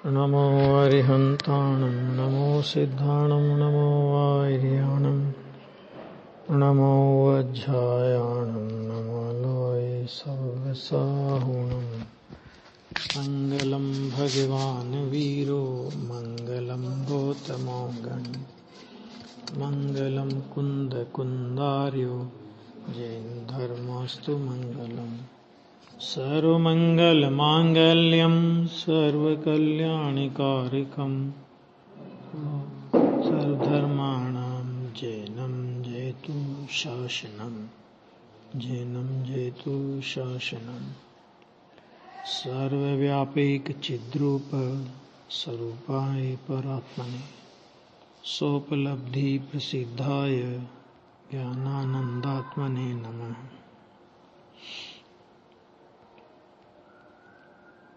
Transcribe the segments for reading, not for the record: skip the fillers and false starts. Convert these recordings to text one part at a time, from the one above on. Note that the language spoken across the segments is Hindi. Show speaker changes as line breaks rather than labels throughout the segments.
नमो अरिहन्ताणं नमो सिद्धाणं नमो वार्याणं नमो वज्रायाणं नमो लोये सर्वसाहुणं मङ्गलं भगवान् वीरो मङ्गलं गौतमोऽगणि मङ्गलं कुन्दकुन्दार्यो जैनधर्मस्तु मङ्गलम् सर्वमङ्गलमाङ्गल्यं सर्वकल्याणकारिकं सर्वधर्माणां जैनं जयतु शासनं जैनं जयतु शासनं सर्वव्यापैकचिद्रूप स्वरूपाय परात्मने सोपलब्धिप्रसिद्धाय ज्ञानानन्दात्मने नमः।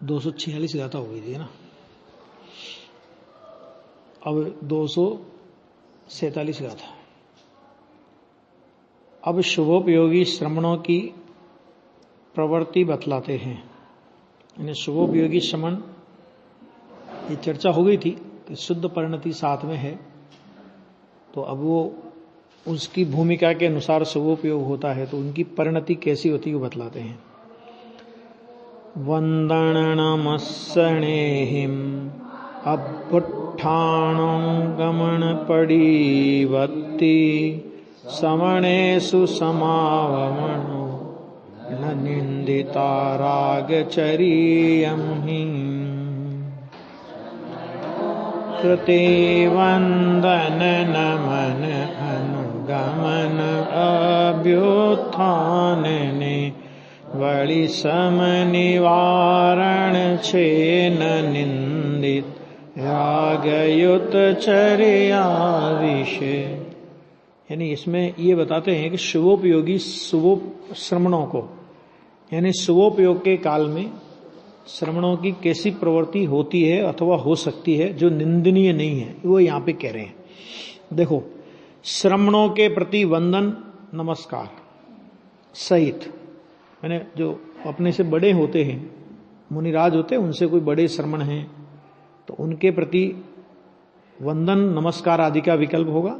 246 गाथा हो गई थी ना, अब 247 गाथा। अब शुभोपयोगी श्रमणों की प्रवृत्ति बतलाते हैं। यानी शुभोपयोगी श्रमण ये चर्चा हो गई थी कि शुद्ध परिणति साथ में है, तो अब वो उसकी भूमिका के अनुसार शुभोपयोग होता है, तो उनकी परिणति कैसी होती है वो बतलाते हैं। वंदनमस्सणेहिम् अभ्युत्थानं गमनपडिवत्ति समणेषु समावमनो न निन्दिता रागचर्यं हि कृते वन्दन नमन अनुगमन अभ्युत्थानने वळि सम निवारण छेन निंदित रागयुत चर्या विषय। यानी इसमें ये बताते हैं कि शुभोपयोगी श्रमणों को, यानी शुभोपयोग के काल में श्रमणों की कैसी प्रवृत्ति होती है अथवा हो सकती है जो निंदनीय नहीं है, वो यहाँ पे कह रहे हैं। देखो, श्रमणों के प्रति वंदन नमस्कार सहित, मैंने जो अपने से बड़े होते हैं, मुनिराज होते हैं, उनसे कोई बड़े श्रमण हैं तो उनके प्रति वंदन नमस्कार आदि का विकल्प होगा।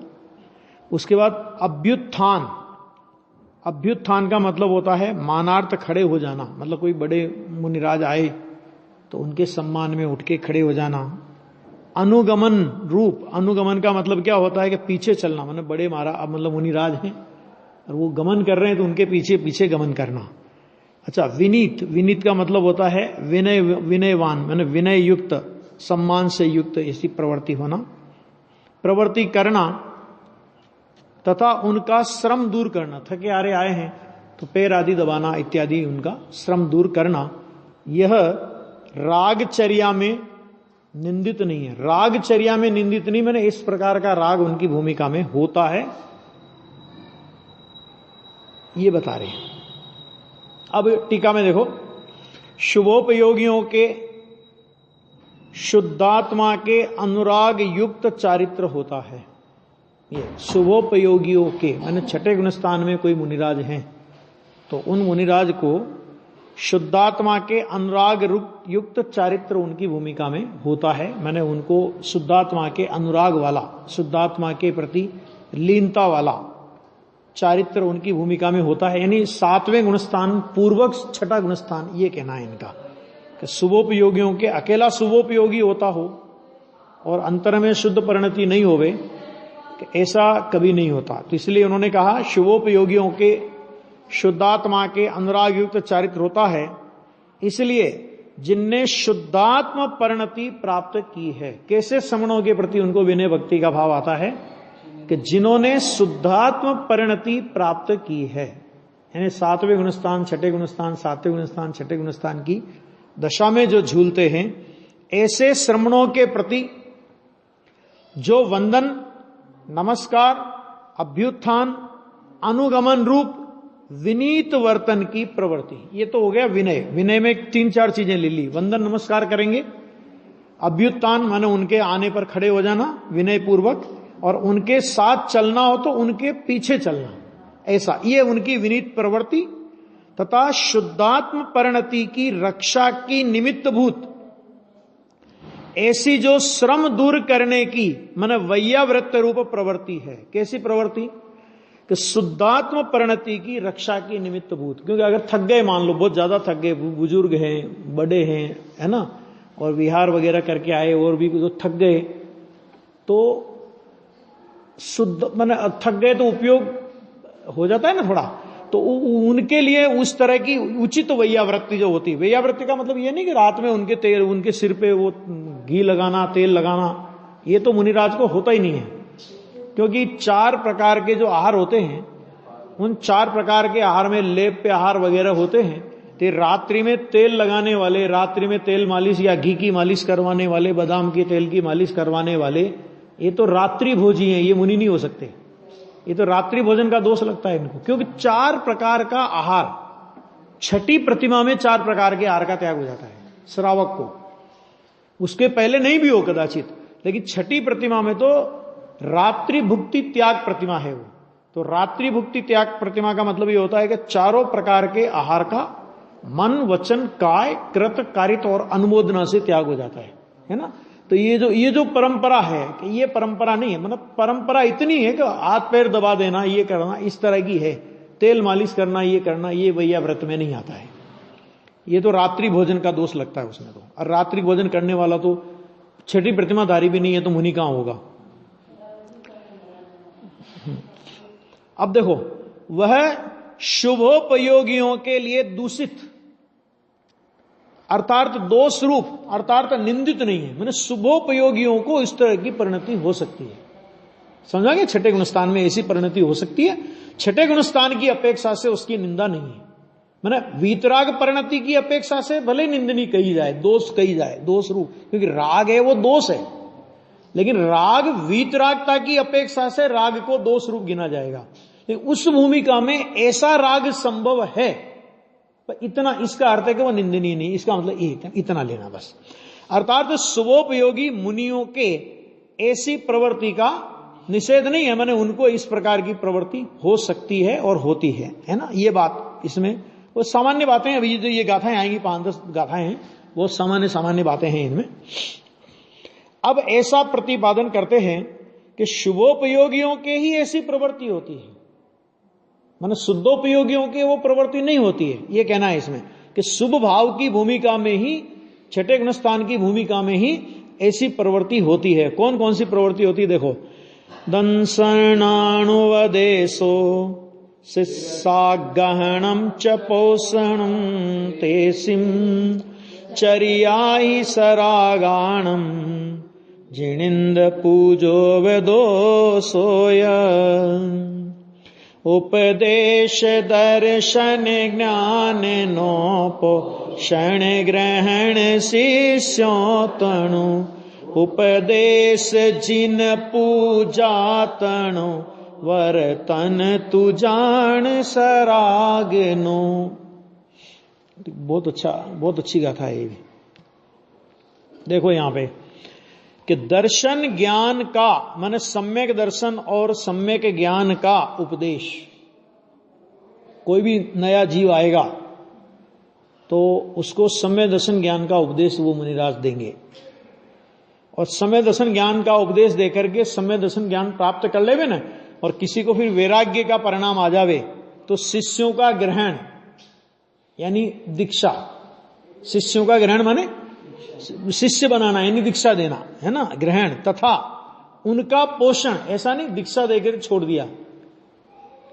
उसके बाद अभ्युत्थान, अभ्युत्थान का मतलब होता है मानार्थ खड़े हो जाना, मतलब कोई बड़े मुनिराज आए तो उनके सम्मान में उठ के खड़े हो जाना। अनुगमन रूप, अनुगमन का मतलब क्या होता है कि पीछे चलना, मतलब बड़े महाराज मतलब मुनिराज हैं और वो गमन कर रहे हैं तो उनके पीछे पीछे गमन करना। अच्छा, विनीत, विनीत का मतलब होता है विनय, विनयवान, माने विनय युक्त, सम्मान से युक्त ऐसी प्रवृत्ति होना, प्रवृत्ति करना तथा उनका श्रम दूर करना। थके हारे आए हैं तो पैर आदि दबाना इत्यादि उनका श्रम दूर करना, यह रागचर्या में निंदित नहीं है। रागचर्या में निंदित नहीं, मैंने इस प्रकार का राग उनकी भूमिका में होता है, ये बता रहे हैं। अब टीका में देखो, शुभोपयोगियों के शुद्धात्मा के अनुराग युक्त चारित्र होता है। ये शुभोपयोगियों के माने छठे गुणस्थान में कोई मुनिराज हैं तो उन मुनिराज को शुद्धात्मा के अनुराग युक्त चारित्र उनकी भूमिका में होता है। मैंने उनको शुद्धात्मा के अनुराग वाला, शुद्धात्मा के प्रति लीनता वाला चारित्र उनकी भूमिका में होता है। यानी सातवें गुणस्थान पूर्वक छठा गुणस्थान, ये कहना है इनका कि शुभोपयोगियों के अकेला शुभोपयोगी होता हो और अंतर में शुद्ध परिणति नहीं होवे, कि ऐसा कभी नहीं होता। तो इसलिए उन्होंने कहा शुभोपयोगियों के शुद्धात्मा के अनुराग युक्त चारित्र होता है। इसलिए जिनने शुद्धात्म परिणति प्राप्त की है, कैसे श्रमणों के प्रति उनको विनय भक्ति का भाव आता है कि जिन्होंने शुद्धात्म परिणति प्राप्त की है, यानी सातवें गुणस्थान, छठे गुणस्थान, सातवें गुणस्थान, छठे गुणस्थान की दशा में जो झूलते हैं, ऐसे श्रमणों के प्रति जो वंदन, नमस्कार, अभ्युत्थान, अनुगमन रूप विनीत वर्तन की प्रवृत्ति, ये तो हो गया विनय। विनय में 3-4 चीजें ले ली। वंदन नमस्कार करेंगे, अभ्युत्थान माने उनके आने पर खड़े हो जाना विनय पूर्वक, और उनके साथ चलना हो तो उनके पीछे चलना, ऐसा ये उनकी विनीत प्रवृत्ति तथा शुद्धात्म परिणति की रक्षा की निमित्तभूत ऐसी जो श्रम दूर करने की माने वैयावृत्त रूप प्रवृत्ति है। कैसी प्रवृत्ति? कि शुद्धात्म परिणति की रक्षा की निमित्त भूत। क्योंकि अगर थक गए, मान लो बहुत ज्यादा थक गए, बुजुर्ग हैं, बड़े हैं, है ना, और विहार वगैरह करके आए और भी तो थक गए, तो शुद्ध माने थक गए तो उपयोग हो जाता है ना थोड़ा, तो उनके लिए उस तरह की उचित वैयावृत्ति जो होती है। वैयावृत्ति का मतलब ये नहीं कि रात में उनके सिर पे वो घी लगाना, तेल लगाना, ये तो मुनिराज को होता ही नहीं है। क्योंकि 4 प्रकार के जो आहार होते हैं, उन 4 प्रकार के आहार में लेप पे आहार वगैरह होते हैं। तो रात्रि में तेल लगाने वाले, रात्रि में तेल मालिश या घी की मालिश करवाने वाले, बादाम के तेल की मालिश करवाने वाले, ये तो रात्रि भोजी हैं, ये मुनि नहीं हो सकते। ये तो रात्रि भोजन का दोष लगता है इनको। क्योंकि 4 प्रकार का आहार, छठी प्रतिमा में 4 प्रकार के आहार का त्याग हो जाता है श्रावक को। उसके पहले नहीं भी हो कदाचित, लेकिन छठी प्रतिमा में तो रात्रि भुक्ति त्याग प्रतिमा है वो। तो रात्रि भुक्ति त्याग प्रतिमा का मतलब ये होता है कि 4 प्रकार के आहार का मन, वचन, काय, कृत, कारित और अनुमोदना से त्याग हो जाता है ना। तो ये जो परंपरा है, कि ये परंपरा नहीं है, मतलब परंपरा इतनी है कि हाथ पैर दबा देना, ये करना, इस तरह की है, तेल मालिश करना, ये करना, ये वैया व्रत में नहीं आता है। ये तो रात्रि भोजन का दोष लगता है उसमें तो। और रात्रि भोजन करने वाला तो छठी प्रतिमाधारी भी नहीं है, तो मुनि कहां होगा। अब देखो, वह शुभोपयोगियों के लिए दूषित अर्थात दोष रूप अर्थात निंदित नहीं है। मैंने शुभोपयोगियों को इस तरह की परिणति हो सकती है। समझा गया? छठे गुणस्थान में ऐसी परिणति हो सकती है। छठे गुणस्थान की अपेक्षा से उसकी निंदा नहीं है। मैंने वीतराग परिणति की अपेक्षा से भले निंदनीय कही जाए, दोष कही जाए, दोष रूप, क्योंकि राग है वो दोष है, लेकिन राग वीतरागता की अपेक्षा से राग को दोष रूप गिना जाएगा। लेकिन उस भूमिका में ऐसा राग संभव है, पर इतना, इसका अर्थ है कि वो निंदनीय नहीं, इसका मतलब इतना लेना बस। अर्थात शुभोपयोगी मुनियों के ऐसी प्रवृत्ति का निषेध नहीं है, माने उनको इस प्रकार की प्रवृत्ति हो सकती है और होती है ना। ये बात इसमें वो सामान्य बातें, अभी जो ये गाथाएं आएंगी 5-10 गाथाएं हैं, वो सामान्य बातें हैं इनमें। अब ऐसा प्रतिपादन करते हैं कि शुभोपयोगियों के ही ऐसी प्रवृत्ति होती है, माने शुद्धोपयोगियों की वो प्रवृत्ति नहीं होती है। ये कहना है इसमें कि शुभ भाव की भूमिका में ही, छठे गुणस्थान की भूमिका में ही ऐसी प्रवृत्ति होती है। कौन कौन सी प्रवृत्ति होती है? देखो, दंसनाणुवदेशो शिष्यागहणम च पोषणम तेसिम चर्याहि सरागाणम जिनिंद पूजो वेदोसोय उपदेश दर्शन ज्ञान नोपोषण ग्रहण शिष्यों तणु उपदेश जिन पूजा तणु वर्तन तु जान सरागनो। बहुत अच्छी गाथा है ये। देखो यहां पे कि दर्शन ज्ञान का, माने सम्यक दर्शन और सम्यक ज्ञान का उपदेश। कोई भी नया जीव आएगा तो उसको सम्यक दर्शन ज्ञान का उपदेश वो मुनिराज देंगे, और सम्यक दर्शन ज्ञान का उपदेश देकर के सम्यक दर्शन ज्ञान प्राप्त कर लेवे ना, और किसी को फिर वैराग्य का परिणाम आ जावे, तो शिष्यों का ग्रहण यानी दीक्षा, शिष्यों का ग्रहण माने शिष्य बनाना यानी दीक्षा देना, है ना, ग्रहण, तथा उनका पोषण। ऐसा नहीं दीक्षा देकर छोड़ दिया।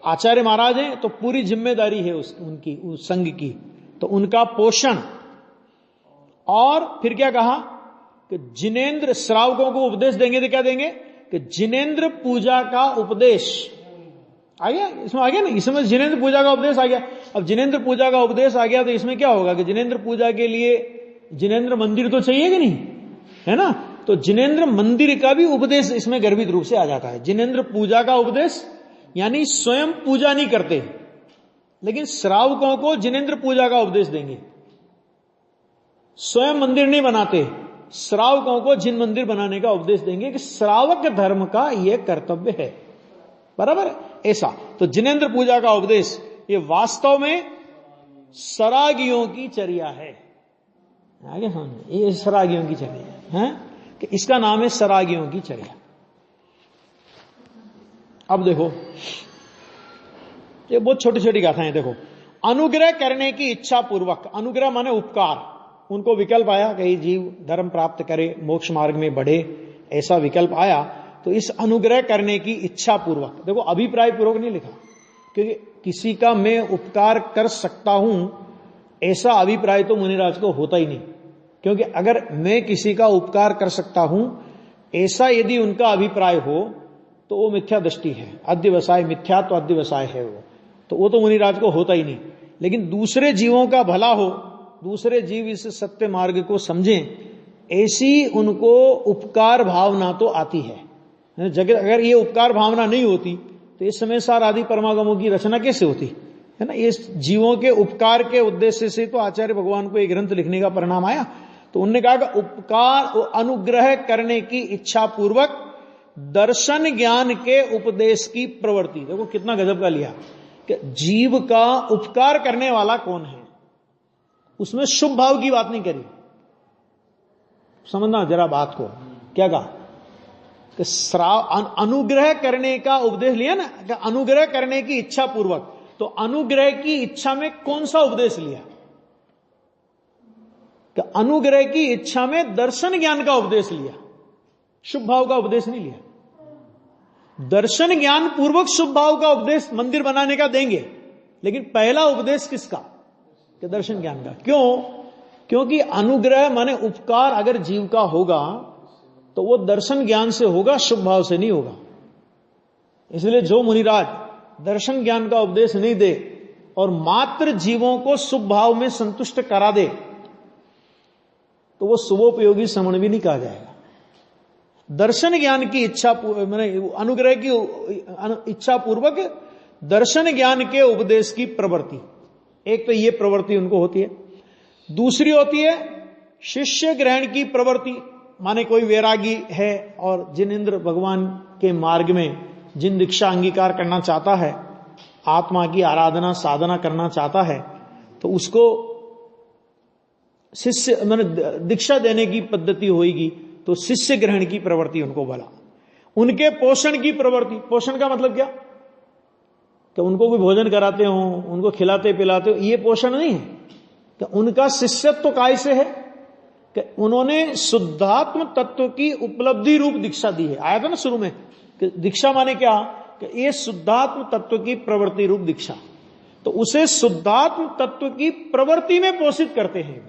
आचार्य महाराज हैं तो पूरी जिम्मेदारी है उनकी, उस संघ की, तो उनका पोषण। और फिर क्या कहा कि जिनेंद्र, श्रावकों को उपदेश देंगे तो क्या देंगे कि जिनेंद्र पूजा का उपदेश आ गया। इसमें आ गया ना, इसमें जिनेंद्र पूजा का उपदेश आ गया। अब जिनेंद्र पूजा का उपदेश आ गया तो इसमें क्या होगा कि जिनेंद्र पूजा के लिए जिनेंद्र मंदिर तो चाहिए कि नहीं, है ना। तो जिनेंद्र मंदिर का भी उपदेश इसमें गर्भित रूप से आ जाता है। जिनेंद्र पूजा का उपदेश यानी स्वयं पूजा नहीं करते, लेकिन श्रावकों को जिनेंद्र पूजा का उपदेश देंगे। स्वयं मंदिर नहीं बनाते, श्रावकों को जिन मंदिर बनाने का उपदेश देंगे कि श्रावक धर्म का यह कर्तव्य है, बराबर है ऐसा। तो जिनेंद्र पूजा का उपदेश ये वास्तव में सरागियों की चर्या है। आगे समझ, ये सरागियों की चर्या है। कि इसका नाम है सरागियों की चर्या। अब देखो, ये बहुत छोटी छोटी गाथाएं। देखो, अनुग्रह करने की इच्छा पूर्वक, अनुग्रह माने उपकार, उनको विकल्प आया कि जीव धर्म प्राप्त करे, मोक्ष मार्ग में बढ़े, ऐसा विकल्प आया, तो इस अनुग्रह करने की इच्छा पूर्वक, देखो अभिप्राय पूर्वक नहीं लिखा, क्योंकि किसी का मैं उपकार कर सकता हूं ऐसा अभिप्राय तो मुनिराज को होता ही नहीं। क्योंकि अगर मैं किसी का उपकार कर सकता हूं ऐसा यदि उनका अभिप्राय हो तो वो मिथ्या दृष्टि है, अध्यवसाय, मिथ्या तो अध्यवसाय है वो तो मुनिराज को होता ही नहीं। लेकिन दूसरे जीवों का भला हो, दूसरे जीव इस सत्य मार्ग को समझें, ऐसी उनको उपकार भावना तो आती है। जगत अगर ये उपकार भावना नहीं होती तो इस समय सार आदि परमागमों की रचना कैसे होती है ना। इस जीवों के उपकार के उद्देश्य से तो आचार्य भगवान को एक ग्रंथ लिखने का परिणाम आया। तो उन्होंने कहा कि उपकार, अनुग्रह करने की इच्छा पूर्वक दर्शन ज्ञान के उपदेश की प्रवृत्ति। देखो कितना गजब का लिया कि जीव का उपकार करने वाला कौन है, उसमें शुभ भाव की बात नहीं करी। समझना जरा बात को, क्या कहा कि अनुग्रह करने का उपदेश लिया ना, कि अनुग्रह करने की इच्छा पूर्वक। तो अनुग्रह की इच्छा में कौन सा उपदेश लिया, कि अनुग्रह की इच्छा में दर्शन ज्ञान का उपदेश लिया, शुभ भाव का उपदेश नहीं लिया। दर्शन ज्ञान पूर्वक शुभ भाव का उपदेश मंदिर बनाने का देंगे, लेकिन पहला उपदेश किसका, कि दर्शन ज्ञान का। क्यों? क्योंकि अनुग्रह माने उपकार अगर जीव का होगा तो वो दर्शन ज्ञान से होगा, शुभ भाव से नहीं होगा। इसलिए जो मुनिराज दर्शन ज्ञान का उपदेश नहीं दे और मात्र जीवों को शुभ भाव में संतुष्ट करा दे तो वो शुभोपयोगी श्रवण भी नहीं कहा जाएगा। दर्शन ज्ञान की इच्छा माने अनुग्रह की इच्छा पूर्वक दर्शन ज्ञान के उपदेश की प्रवृत्ति, एक तो ये प्रवृत्ति उनको होती है। दूसरी होती है शिष्य ग्रहण की प्रवृत्ति, माने कोई वैरागी है और जिनेंद्र भगवान के मार्ग में जिन दीक्षा अंगीकार करना चाहता है, आत्मा की आराधना साधना करना चाहता है, तो उसको शिष्य माने दीक्षा देने की पद्धति होगी, तो शिष्य ग्रहण की प्रवृत्ति उनको बोला। उनके पोषण की प्रवृत्ति, पोषण का मतलब क्या, कि उनको कोई भोजन कराते हो, उनको खिलाते पिलाते हो, ये पोषण नहीं है। कि उनका शिष्यत्व काय से है, कि उन्होंने शुद्धात्म तत्व की उपलब्धि रूप दीक्षा दी है। आया था ना शुरू में कि दीक्षा माने क्या, कि ये शुद्धात्म तत्व की प्रवृत्ति रूप दीक्षा, तो उसे शुद्धात्म तत्व की प्रवृत्ति में पोषित करते हैं।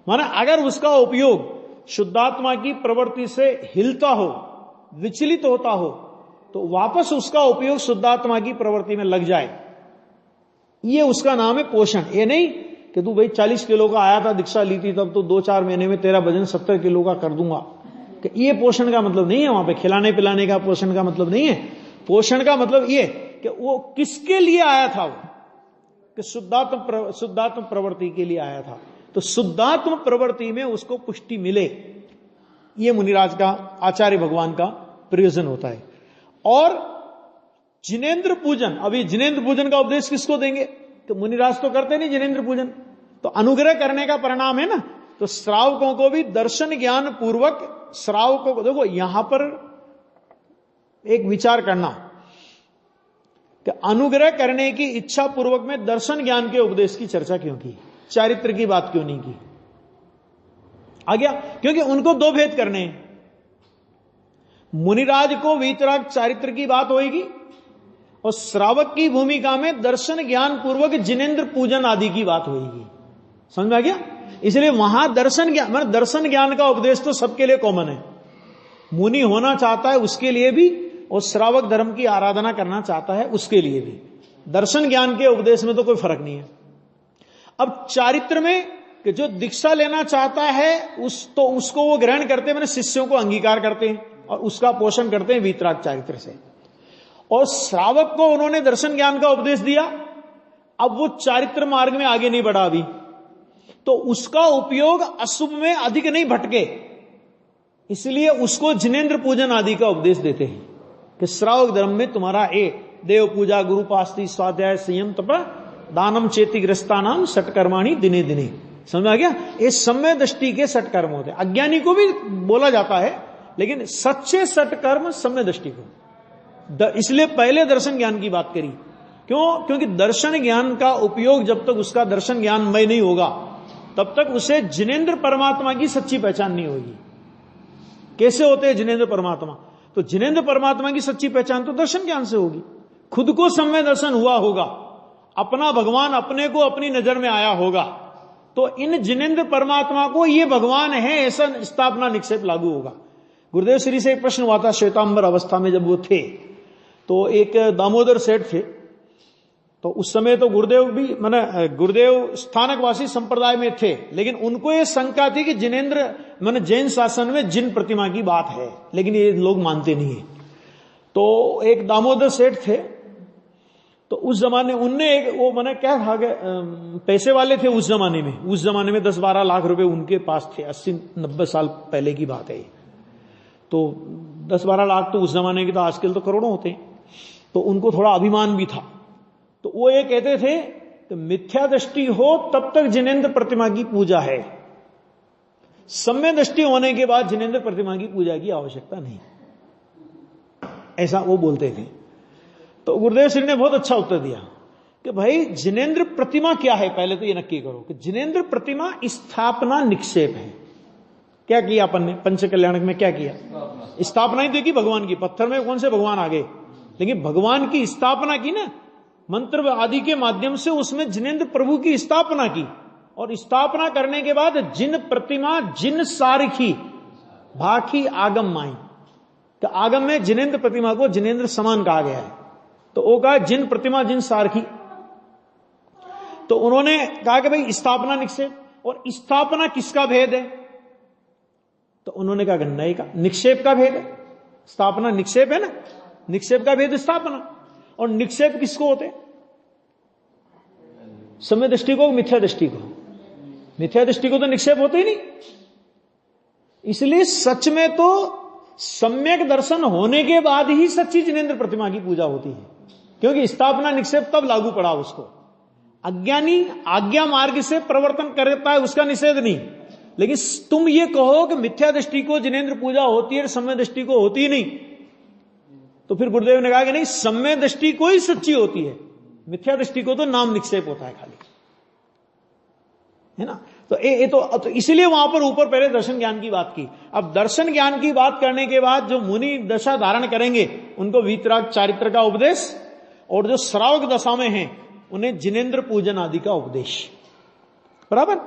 माना अगर उसका उपयोग शुद्धात्मा की प्रवृत्ति से हिलता हो, विचलित होता हो, तो वापस उसका उपयोग शुद्धात्मा की प्रवृत्ति में लग जाए, ये उसका नाम है पोषण। ये नहीं कि तू भाई 40 किलो का आया था, दीक्षा ली थी, तब तो 2-4 महीने में तेरा वजन 70 किलो का कर दूंगा, कि ये पोषण का मतलब नहीं है। वहां पे खिलाने पिलाने का पोषण का मतलब नहीं है। पोषण का मतलब ये कि वो किसके लिए आया था, वो कि शुद्धात्म प्रवृत्ति के लिए आया था। तो शुद्धात्म प्रवृत्ति में उसको पुष्टि मिले, ये मुनिराज का, आचार्य भगवान का प्रयोजन होता है। और जिनेंद्र पूजन, अभी जिनेंद्र पूजन का उपदेश किसको देंगे, तो मुनिराज तो करते नहीं जिनेंद्र पूजन, तो अनुग्रह करने का परिणाम है ना। तो श्रावकों को भी दर्शन ज्ञान पूर्वक, श्रावकों को देखो यहां पर एक विचार करना कि अनुग्रह करने की इच्छा पूर्वक में दर्शन ज्ञान के उपदेश की चर्चा क्यों की, चारित्र की बात क्यों नहीं की। आ गया, क्योंकि उनको दो भेद करने हैं। मुनिराज को वीतराग चारित्र की बात होगी और श्रावक की भूमिका में दर्शन ज्ञान पूर्वक जिनेंद्र पूजन आदि की बात होगी। समझ में आ गया। इसलिए वहां दर्शन ज्ञान, मतलब दर्शन ज्ञान का उपदेश तो सबके लिए कॉमन है। मुनि होना चाहता है उसके लिए भी, और श्रावक धर्म की आराधना करना चाहता है उसके लिए भी। दर्शन ज्ञान के उपदेश में तो कोई फर्क नहीं है। अब चारित्र में कि जो दीक्षा लेना चाहता है उसको वो ग्रहण करते हैं, मैंने शिष्यों को अंगीकार करते हैं और उसका पोषण करते हैं वीतराग चारित्र से। और श्रावक को उन्होंने दर्शन ज्ञान का उपदेश दिया, अब वो चारित्र मार्ग में आगे नहीं बढ़ा अभी, तो उसका उपयोग अशुभ में अधिक नहीं भटके, इसलिए उसको जिनेंद्र पूजन आदि का उपदेश देते हैं कि श्रावक धर्म में तुम्हारा देव पूजा, गुरु पास्ति, स्वाध्याय, संयम, तप, दानम चेति ग्रस्तानाम सटकर्माणी दिने दिने। समझ में आ गया? ये सम्य दृष्टि के सटकर्म होते हैं। अज्ञानी को भी बोला जाता है, लेकिन सच्चे सटकर्म सम्य दृष्टि को। इसलिए पहले दर्शन ज्ञान की बात करी। क्यों? क्योंकि दर्शन ज्ञान का उपयोग जब तक उसका दर्शन ज्ञानमय नहीं होगा, तब तक उसे जिनेंद्र परमात्मा की सच्ची पहचान नहीं होगी। कैसे होते हैं जिनेंद्र परमात्मा? तो जिनेंद्र परमात्मा की सच्ची पहचान तो दर्शन ज्ञान से होगी। खुद को सम्य दर्शन हुआ होगा, अपना भगवान अपने को अपनी नजर में आया होगा, तो इन जिनेंद्र परमात्मा को ये भगवान है ऐसा स्थापना निक्षेप लागू होगा। गुरुदेव श्री से एक प्रश्न हुआ था श्वेतांबर अवस्था में, जब वो थे तो एक दामोदर सेठ थे, तो उस समय तो गुरुदेव भी माने गुरुदेव स्थानकवासी संप्रदाय में थे, लेकिन उनको ये शंका थी कि जिनेंद्र माने जैन शासन में जिन प्रतिमा की बात है, लेकिन ये लोग मानते नहीं है। तो एक दामोदर सेठ थे, तो उस जमाने उनने एक वो मैंने क्या था कि पैसे वाले थे उस जमाने में 10-12 लाख रुपए उनके पास थे। 80-90 साल पहले की बात है। तो 10-12 लाख तो उस जमाने के, तो आजकल तो करोड़ों होते हैं। तो उनको थोड़ा अभिमान भी था। तो वो ये कहते थे कि मिथ्या दृष्टि हो तब तक जिनेंद्र प्रतिमा की पूजा है, सम्य दृष्टि होने के बाद जिनेंद्र प्रतिमा की पूजा की आवश्यकता नहीं, ऐसा वो बोलते थे। तो गुरुदेव श्री ने बहुत अच्छा उत्तर दिया कि भाई जिनेंद्र प्रतिमा क्या है, पहले तो ये नक्की करो कि जिनेंद्र प्रतिमा स्थापना निक्षेप है। क्या किया अपन ने पंच कल्याणक में? क्या किया? स्थापना ही देखी भगवान की। पत्थर में कौन से भगवान आ गए, लेकिन भगवान की स्थापना की ना, मंत्र आदि के माध्यम से उसमें जिनेंद्र प्रभु की स्थापना की। और स्थापना करने के बाद जिन प्रतिमा जिन सारखी भाखी आगम माई, तो आगम में जिनेंद्र प्रतिमा को जिनेंद्र समान कहा गया है। तो वो कहा जिन प्रतिमा जिन सारखी। तो उन्होंने कहा कि भाई स्थापना निक्षेप, और स्थापना किसका भेद है? तो उन्होंने कहा नए का, निक्षेप का भेद है। स्थापना निक्षेप है ना, निक्षेप का भेद स्थापना। और निक्षेप किसको होते? सम्य दृष्टि को, मिथ्या दृष्टि को। मिथ्या दृष्टि को तो निक्षेप होते ही नहीं। इसलिए सच में तो सम्यक दर्शन होने के बाद ही सच्ची जिनेंद्र प्रतिमा की पूजा होती है, क्योंकि स्थापना निक्षेप तब लागू पड़ा उसको। अज्ञानी आज्ञा मार्ग से प्रवर्तन करता है, उसका निषेध नहीं। लेकिन तुम ये कहो कि मिथ्या दृष्टि को जिनेंद्र पूजा होती है, सम्य दृष्टि को होती नहीं, तो फिर गुरुदेव ने कहा कि नहीं, सम्य दृष्टि को ही सच्ची होती है, मिथ्या दृष्टि को तो नाम निक्षेप होता है खाली, है ना। तो ये तो इसलिए वहां पर ऊपर पहले दर्शन ज्ञान की बात की। अब दर्शन ज्ञान की बात करने के बाद जो मुनि दशा धारण करेंगे उनको वीतराग चारित्र का उपदेश, और जो श्रावक दशा में हैं उन्हें जिनेंद्र पूजन आदि का उपदेश। बराबर?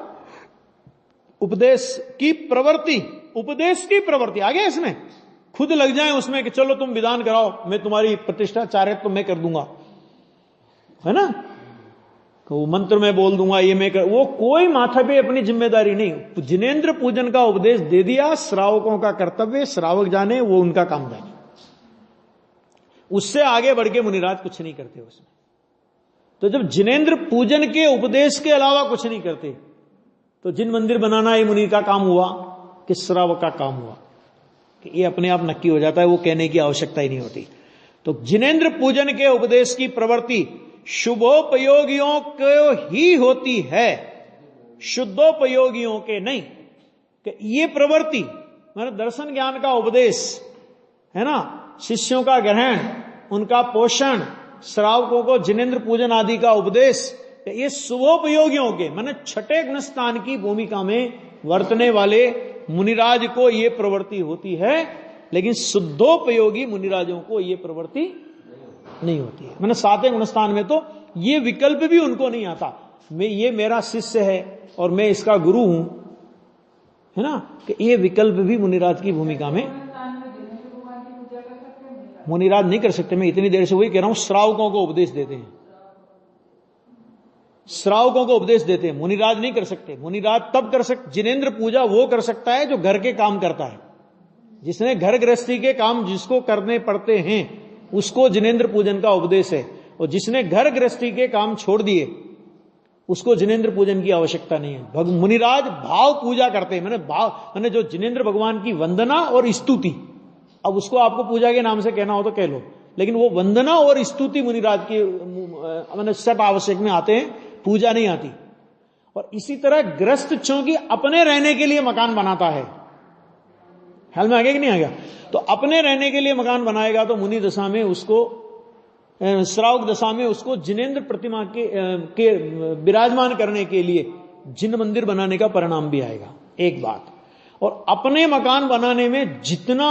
उपदेश की प्रवृत्ति आ गया इसमें। खुद लग जाए उसमें कि चलो तुम विधान कराओ, मैं तुम्हारी प्रतिष्ठा चारित्र मैं कर दूंगा, है ना, वो मंत्र में बोल दूंगा, ये मैं कर, वो कोई माथा पे अपनी जिम्मेदारी नहीं। जिनेंद्र पूजन का उपदेश दे दिया, श्रावकों का कर्तव्य, श्रावक जाने, वो उनका काम जाने, उससे आगे बढ़ के मुनिराज कुछ नहीं करते उसमें। तो जब जिनेंद्र पूजन के उपदेश के अलावा कुछ नहीं करते, तो जिन मंदिर बनाना ये मुनि का काम हुआ कि श्रावक का काम हुआ, कि ये अपने आप नक्की हो जाता है, वो कहने की आवश्यकता ही नहीं होती। तो जिनेंद्र पूजन के उपदेश की प्रवृत्ति शुभोपयोगियों को ही होती है, शुद्धोपयोगियों के नहीं। कि ये प्रवृत्ति माने दर्शन ज्ञान का उपदेश है ना, शिष्यों का ग्रहण, उनका पोषण, श्रावकों को जिनेंद्र पूजन आदि का उपदेश, ये शुभोपयोगियों के माने छठे गुण स्थान की भूमिका में वर्तने वाले मुनिराज को ये प्रवृत्ति होती है, लेकिन शुद्धोपयोगी मुनिराजों को ये प्रवृत्ति नहीं होती है। मैंने सातवें गुणस्थान में तो ये विकल्प भी उनको नहीं आता, ये मेरा शिष्य है और मैं इसका गुरु हूं, है ना, कि ये विकल्प भी मुनिराज की भूमिका में मुनिराज नहीं कर सकते। मैं इतनी देर से वही कह रहा हूं, श्रावकों को उपदेश देते हैं, श्रावकों को उपदेश देते हैं, मुनिराज नहीं कर सकते। मुनिराज तब कर सकते, जिनेंद्र पूजा वो कर सकता है जो घर के काम करता है, जिसने घर गृहस्थी के काम जिसको करने पड़ते हैं उसको जिनेंद्र पूजन का उपदेश है, और जिसने घर गृहस्थी के काम छोड़ दिए उसको जिनेंद्र पूजन की आवश्यकता नहीं है। मुनिराज भाव पूजा करते हैं, मैंने जो जिनेंद्र भगवान की वंदना और स्तुति, अब उसको आपको पूजा के नाम से कहना हो तो कह लो, लेकिन वो वंदना और स्तुति मुनिराज की मैंने सट आवश्यक में आते हैं, पूजा नहीं आती। और इसी तरह ग्रस्त चूंकि अपने रहने के लिए मकान बनाता है, ख्याल में आ गया कि नहीं आ गया? तो अपने रहने के लिए मकान बनाएगा तो मुनि दशा में उसको, श्रावक दशा में उसको जिनेंद्र प्रतिमा के विराजमान करने के लिए जिन मंदिर बनाने का परिणाम भी आएगा, एक बात। और अपने मकान बनाने में जितना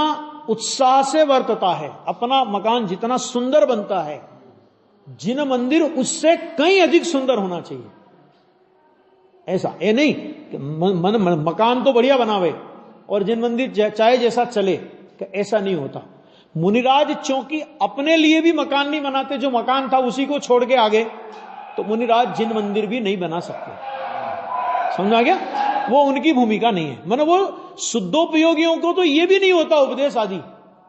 उत्साह से वर्तता है, अपना मकान जितना सुंदर बनता है, जिन मंदिर उससे कहीं अधिक सुंदर होना चाहिए। ऐसा ये नहीं कि मकान तो बढ़िया बनावे और जिन मंदिर चाहे जैसा चले, ऐसा नहीं होता। मुनिराज चूंकि अपने लिए भी मकान नहीं बनाते, जो मकान था उसी को छोड़ के आगे, तो मुनिराज जिन मंदिर भी नहीं बना सकते। समझ आ गया? वो उनकी भूमिका नहीं है। मतलब वो शुद्धोपयोगियों को तो ये भी नहीं होता उपदेश आदि,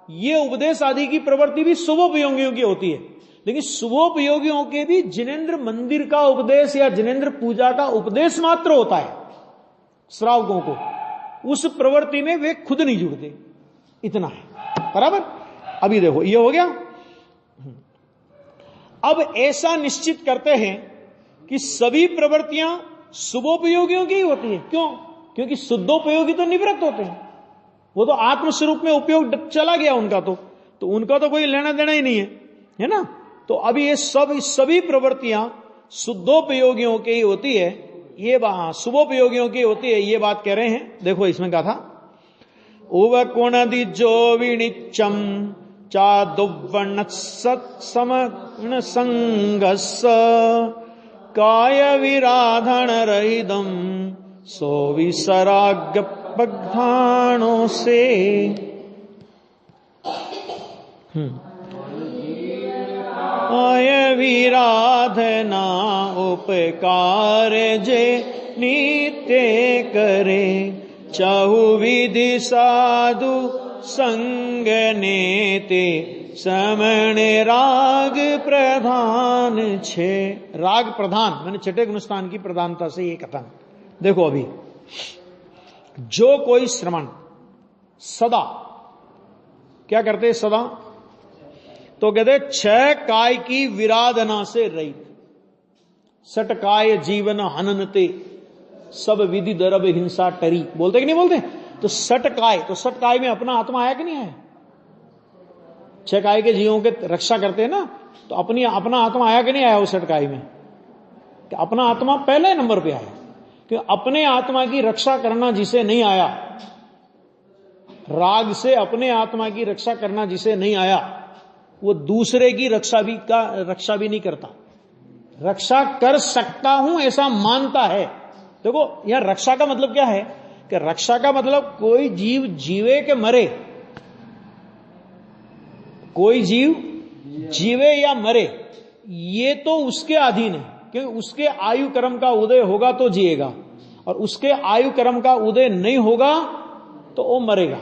ये उपदेश आदि की प्रवृत्ति भी शुभोपयोगियों की होती है, लेकिन शुभोपयोगियों के भी जिनेंद्र मंदिर का उपदेश या जिनेंद्र पूजा का उपदेश मात्र होता है श्रावकों को, उस प्रवृत्ति में वे खुद नहीं जुड़ते, इतना है। बराबर? अभी देखो ये हो गया। अब ऐसा निश्चित करते हैं कि सभी प्रवृत्तियां शुभोपयोगियों की ही होती है। क्यों? क्योंकि शुद्धोपयोगी तो निवृत्त होते हैं, वो तो आत्मस्वरूप में उपयोग चला गया उनका, तो उनका तो कोई लेना देना ही नहीं है ना? तो अभी ये सभी प्रवृत्तियां शुद्धोपयोगियों की ही होती है, ये बात शुभोपयोगियों की होती है, ये बात कह रहे हैं। देखो इसमें कहा था उवकुणदि जो विनिचम चादुवर्ण सत्सम संगस काय विराधन रहिदम सो विसराग पग्धाणों से। आय विराधना उपकार जे नित्य करे चहुविधि साधु संग नेते समण राग प्रधान छे। राग प्रधान मैंने छठे गुणस्थान की प्रधानता से ये कथन। देखो अभी जो कोई श्रवण सदा क्या करते सदा, तो कहते छह काय की विराधना से रहित, सट काय जीवन हननते सब विधि दरब हिंसा टरी, बोलते कि नहीं बोलते? तो सट काय, तो सट काय में अपना आत्मा आया कि नहीं आया? छह काय के जीवों के रक्षा करते हैं ना, तो अपना आत्मा आया कि नहीं आया उस सट काय में? कि अपना आत्मा पहले नंबर पे आया, कि अपने आत्मा की रक्षा करना जिसे नहीं आया, राग से अपने आत्मा की रक्षा करना जिसे नहीं आया, वो दूसरे की रक्षा भी नहीं करता। रक्षा कर सकता हूं ऐसा मानता है। देखो यह रक्षा का मतलब क्या है कि रक्षा का मतलब कोई जीव जीवे के मरे, कोई जीव जीवे या मरे, ये तो उसके अधीन है, क्योंकि उसके आयु कर्म का उदय होगा तो जिएगा, और उसके आयु कर्म का उदय नहीं होगा तो वो मरेगा।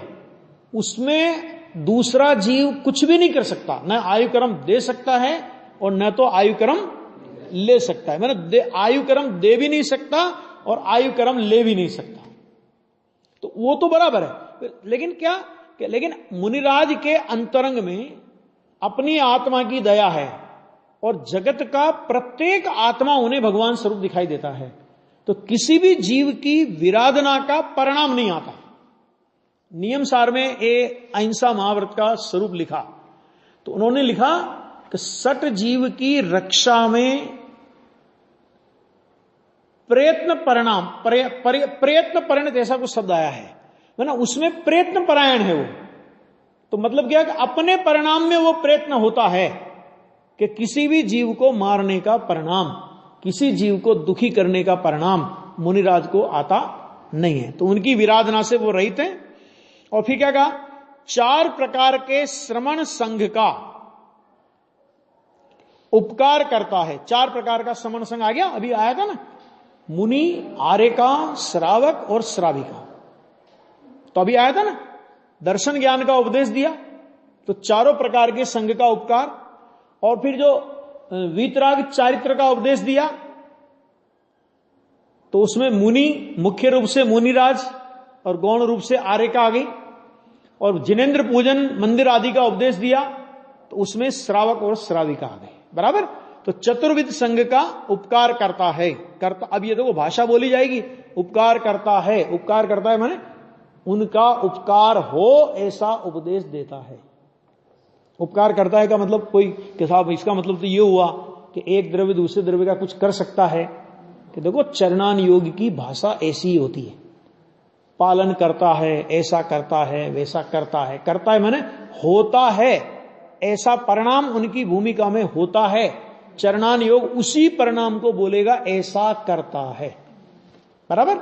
उसमें दूसरा जीव कुछ भी नहीं कर सकता, न आयु कर्म दे सकता है और न तो आयु कर्म ले सकता है। मैंने आयु कर्म दे भी नहीं सकता और आयु कर्म ले भी नहीं सकता, तो वो तो बराबर है। लेकिन क्या, लेकिन मुनिराज के अंतरंग में अपनी आत्मा की दया है और जगत का प्रत्येक आत्मा उन्हें भगवान स्वरूप दिखाई देता है, तो किसी भी जीव की विराधना का परिणाम नहीं आता। नियम सार में अहिंसा महाव्रत का स्वरूप लिखा, तो उन्होंने लिखा कि सट जीव की रक्षा में प्रयत्न परिणाम, प्रयत्न परिणत ऐसा कुछ शब्द आया है ना, उसमें प्रयत्न परायण है वो। तो मतलब क्या कि अपने परिणाम में वो प्रयत्न होता है कि किसी भी जीव को मारने का परिणाम, किसी जीव को दुखी करने का परिणाम मुनिराज को आता नहीं है, तो उनकी विराधना से वो रहित हैं। और फिर क्या कहा, 4 प्रकार के श्रमण संघ का उपकार करता है। 4 प्रकार का श्रमण संघ आ गया, अभी आया था ना, मुनि, आर्यका, श्रावक और श्राविका, तो अभी आया था ना, दर्शन ज्ञान का उपदेश दिया, तो चारों प्रकार के संघ का उपकार, और फिर जो वीतराग चारित्र का उपदेश दिया, तो उसमें मुनि मुख्य रूप से मुनिराज और गौण रूप से आर्यका आ गई, और जिनेंद्र पूजन मंदिर आदि का उपदेश दिया, तो उसमें श्रावक और श्राविका आ गए। बराबर? तो चतुर्विध संघ का उपकार करता है, करता। अब ये देखो भाषा बोली जाएगी, उपकार करता है माने उनका उपकार हो ऐसा उपदेश देता है। उपकार करता है का मतलब कोई कि साहब इसका मतलब तो ये हुआ कि एक द्रव्य दूसरे द्रव्य का कुछ कर सकता है, कि देखो चरणान योग की भाषा ऐसी ही होती है। पालन करता है, ऐसा करता है, वैसा करता है माने होता है, ऐसा परिणाम उनकी भूमिका में होता है। चरणान योग उसी परिणाम को बोलेगा, ऐसा करता है, बराबर।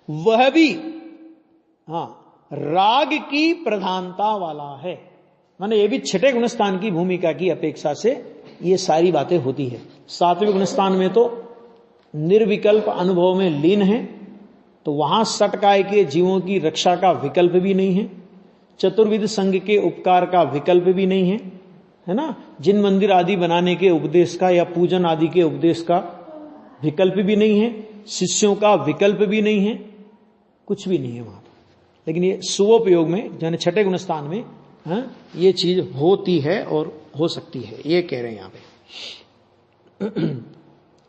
वह भी राग की प्रधानता वाला है, माने ये भी छठे गुणस्थान की भूमिका की अपेक्षा से ये सारी बातें होती है। सातवें गुणस्थान में तो निर्विकल्प अनुभव में लीन है, तो वहां सटकाय के जीवों की रक्षा का विकल्प भी नहीं है, चतुर्विध संघ के उपकार का विकल्प भी नहीं है ना, जिन मंदिर आदि बनाने के उपदेश का या पूजन आदि के उपदेश का विकल्प भी नहीं है, शिष्यों का विकल्प भी नहीं है, कुछ भी नहीं है वहां। लेकिन ये सुवोपयोग में यानी छठे गुणस्थान में ये चीज होती है और हो सकती है, ये कह रहे हैं यहां पे।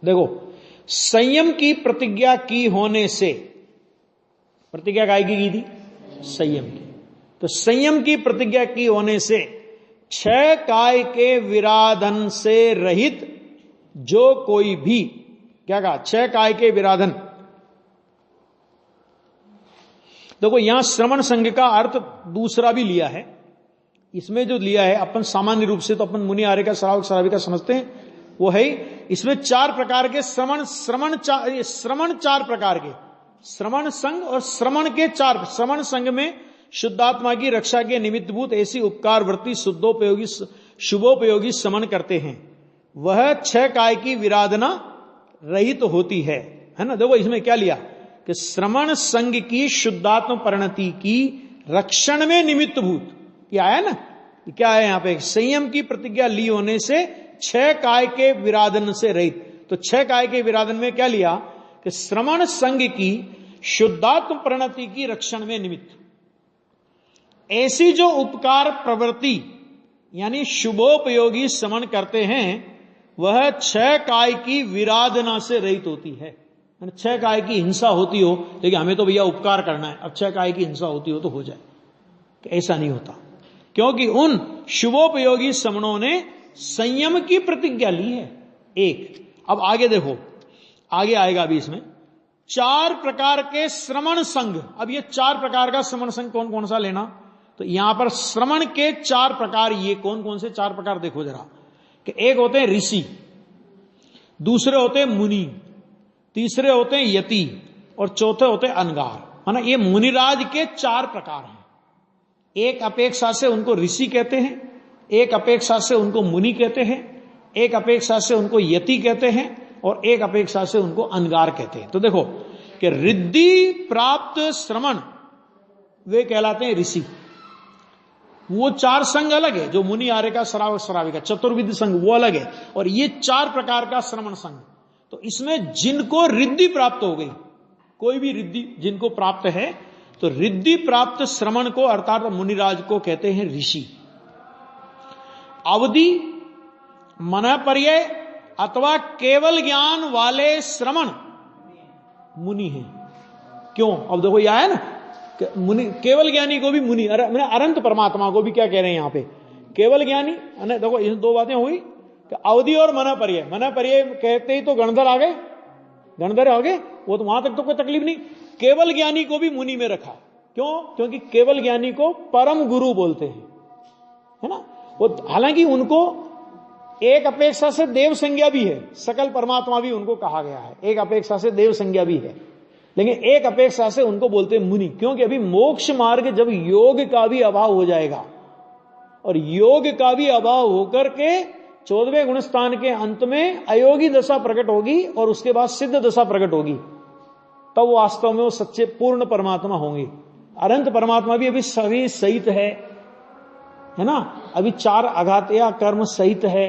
देखो, संयम की प्रतिज्ञा की होने से, प्रतिज्ञा काय की थी? संयम की। तो संयम की प्रतिज्ञा की होने से छह काय के विराधन से रहित जो कोई भी, क्या कहा? छह काय के विराधन। देखो यहां श्रवण संघ का अर्थ दूसरा भी लिया है, इसमें जो लिया है अपन सामान्य रूप से तो अपन मुनि आर्य का श्रावक श्राविका समझते हैं, वो है इसमें चार प्रकार के श्रवण चार प्रकार के श्रवण संघ और श्रवण के चार। श्रवण संघ में शुद्धात्मा की रक्षा के निमित्तभूत ऐसी उपकार वृत्ति शुद्धोपयोगी शुभोपयोगी श्रवण करते हैं, वह छह काय की विराधना रहित तो होती है ना। देखो इसमें क्या लिया कि श्रवण संघ की शुद्धात्म परिणति की रक्षण में निमित्तभूत, क्या है ना, क्या है यहां पे? संयम की प्रतिज्ञा ली होने से छह काय के विराधन से रहित। तो छह काय के विराधन में क्या लिया कि श्रवण संघ की शुद्धात्म परिणति की रक्षण में निमित्त ऐसी जो उपकार प्रवृत्ति यानी शुभोपयोगी श्रवण करते हैं, वह छह काय की विराधना से रहित होती है। छह काय की हिंसा होती हो, लेकिन हमें तो भैया उपकार करना है, अब छह काय की हिंसा होती हो तो हो जाए, ऐसा नहीं होता, क्योंकि उन शुभोपयोगी श्रवणों ने संयम की प्रतिज्ञा ली है। एक, अब आगे देखो, आगे आएगा अभी इसमें चार प्रकार के श्रवण संघ। अब ये चार प्रकार का श्रवण संघ कौन कौन सा लेना, तो यहां पर श्रवण के चार प्रकार, ये कौन कौन से चार प्रकार देखो जरा, कि एक होते हैं ऋषि, दूसरे होते हैं मुनि, तीसरे होते हैं यति और चौथे होते हैं अनगार। माना ये मुनिराज के चार प्रकार हैं। एक अपेक्षा से उनको ऋषि कहते हैं, एक अपेक्षा से उनको मुनि कहते हैं, एक अपेक्षा से उनको यति कहते हैं और एक अपेक्षा से उनको अनगार कहते हैं। तो देखो कि रिद्धि प्राप्त श्रवण वे कहलाते हैं ऋषि। वो चार संघ अलग है, जो मुनि आर्य का श्रावक श्राविका चतुर्विध संघ वो अलग है, और ये चार प्रकार का श्रवण संघ। तो इसमें जिनको रिद्धि प्राप्त हो गई, कोई भी रिद्धि जिनको प्राप्त है, तो रिद्धि प्राप्त श्रवण को अर्थात मुनिराज को कहते हैं ऋषि। अवधि मनपर्यय अथवा केवल ज्ञान वाले श्रवण मुनि हैं। क्यों? अब देखो यह है ना, मुनि केवल ज्ञानी को भी मुनि, अनंत परमात्मा को भी क्या कह रहे हैं यहां पे? केवल ज्ञानी। देखो ये दो बातें हुई कि अवधि और मनपर्यय। मनपर्यय कहते ही तो गणधर आ गए, गणधर आ गए, वो तो वहां तक तो कोई तकलीफ नहीं। केवल ज्ञानी को भी मुनि में रखा। क्यों? क्योंकि केवल ज्ञानी को परम गुरु बोलते हैं, है ना। वो हालांकि उनको एक अपेक्षा से देव संज्ञा भी है, सकल परमात्मा भी उनको कहा गया है, एक अपेक्षा से देव संज्ञा भी है, लेकिन एक अपेक्षा से उनको बोलते हैं मुनि। क्योंकि अभी मोक्ष मार्ग जब योग का भी अभाव हो जाएगा और योग का भी अभाव होकर के 14वें गुणस्थान के अंत में अयोगी दशा प्रकट होगी और उसके बाद सिद्ध दशा प्रकट होगी, तब वास्तव में वो सच्चे पूर्ण परमात्मा होंगे। अनंत परमात्मा भी अभी सभी सहित है ना, अभी चार अघातया कर्म सहित है,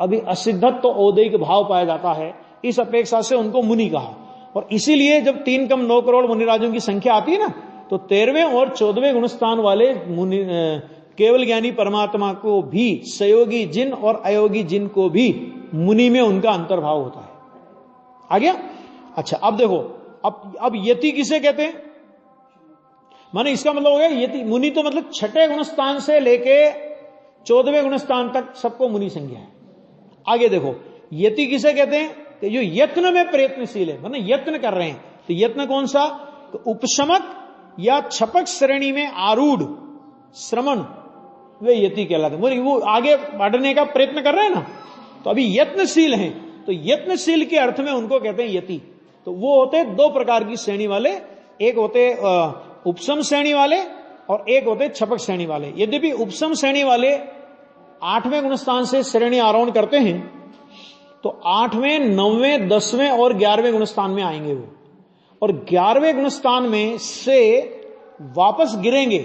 अभी असिद्धत्व औदैक भाव पाया जाता है। इस अपेक्षा से उनको मुनि कहा। और इसीलिए जब 3 कम 9 करोड़ मुनिराजों की संख्या आती है ना, तो 13वें और 14वें गुणस्थान वाले मुनि केवल ज्ञानी परमात्मा को भी सहयोगी जिन और अयोगी जिन को भी मुनि में उनका अंतर्भाव होता है। आ गया? अच्छा, अब देखो, अब यति किसे कहते हैं? माने इसका मतलब हो गया यति मुनि तो मतलब छठे गुणस्थान से लेके 14वें गुणस्थान तक सबको मुनि संज्ञा है। आगे देखो, यति किसे कहते हैं? कि जो यत्न में प्रयत्नशील है, मतलब यत्न कर रहे हैं। तो यत्न कौन सा? तो उपशमक या छपक श्रेणी में आरूढ़ श्रमण, वे यति कहलाते हैं। वो आगे बढ़ने का प्रयत्न कर रहे हैं ना, तो अभी यत्नशील हैं, तो यत्नशील के अर्थ में उनको कहते हैं यति। तो वो होते दो प्रकार की श्रेणी वाले, एक होते उपशम श्रेणी वाले और एक होते छपक श्रेणी वाले। यद्यपि उपशम श्रेणी वाले 8वें गुणस्थान से श्रेणी आरोहण करते हैं, तो 8वें, 9वें, 10वें और 11वें गुणस्थान में आएंगे वो, और 11वें गुणस्थान में से वापस गिरेंगे,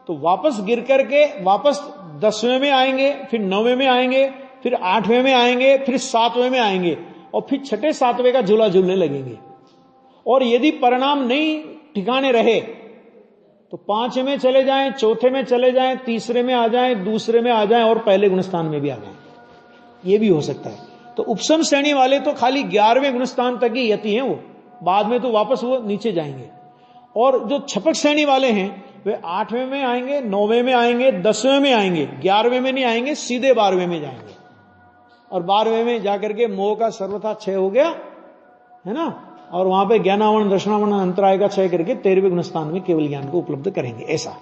तो वापस गिर करके वापस 10वें में आएंगे, फिर 9वें में आएंगे, फिर 8वें में आएंगे, फिर 7वें में आएंगे, और फिर 6ठे 7वें का झूला झूलने लगेंगे। और यदि परिणाम नहीं ठिकाने रहे तो 5वें में चले जाएं, चौथे में चले जाएं, तीसरे में आ जाएं, दूसरे में आ जाएं और पहले गुणस्थान में भी आ जाएं, ये भी हो सकता है। तो उपशम श्रेणी वाले तो खाली 11वें गुणस्थान तक ही यति हैं, वो बाद में तो वापस वो नीचे जाएंगे। और जो छपक श्रेणी वाले हैं वे 8वें में आएंगे, 9वें में आएंगे, 10वें में आएंगे, 11वें में नहीं आएंगे, सीधे 12वें में जाएंगे। और 12वें में जाकर के मोह का सर्वथा क्षय हो गया है ना, और वहां पे ज्ञानावरण दर्शनावरण अंतराय का क्षय करके 13वें गुणस्थान में केवल ज्ञान को उपलब्ध करेंगे, ऐसा।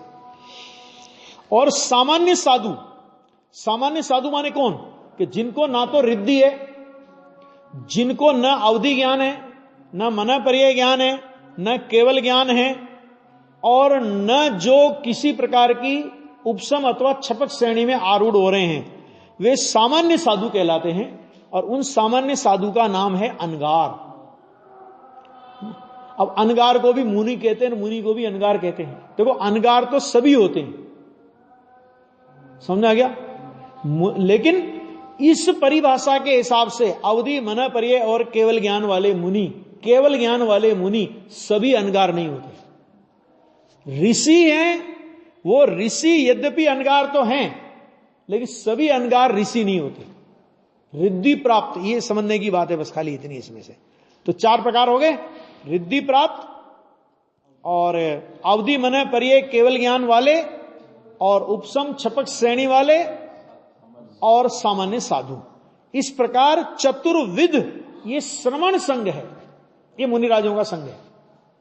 और सामान्य साधु, सामान्य साधु माने कौन? कि जिनको ना तो रिद्धि है, जिनको न अवधि ज्ञान है, न मन पर्याय ज्ञान है, न केवल ज्ञान है, और न जो किसी प्रकार की उपशम अथवा छपक श्रेणी में आरूढ़ हो रहे हैं, वे सामान्य साधु कहलाते हैं। और उन सामान्य साधु का नाम है अनगार। अब अनगार को भी मुनि कहते हैं, मुनि को भी अनगार कहते हैं। देखो, अनगार तो सभी होते हैं, समझ आ गया? लेकिन इस परिभाषा के हिसाब से अवधि, मन पर्याय और केवल ज्ञान वाले मुनि, केवल ज्ञान वाले मुनि सभी अनगार नहीं होते। ऋषि हैं, वो ऋषि यद्यपि अनगार तो हैं, लेकिन सभी अनगार ऋषि नहीं होते। रिद्धि प्राप्त, ये समझने की बात है बस, खाली इतनी इसमें से। तो 4 प्रकार हो गए, रिद्धि प्राप्त और अवधि, मन पर्याय, केवल ज्ञान वाले और उपशम छपक श्रेणी वाले और सामान्य साधु। इस प्रकार चतुर्विध ये श्रमण संघ है, ये मुनिराजों का संघ है।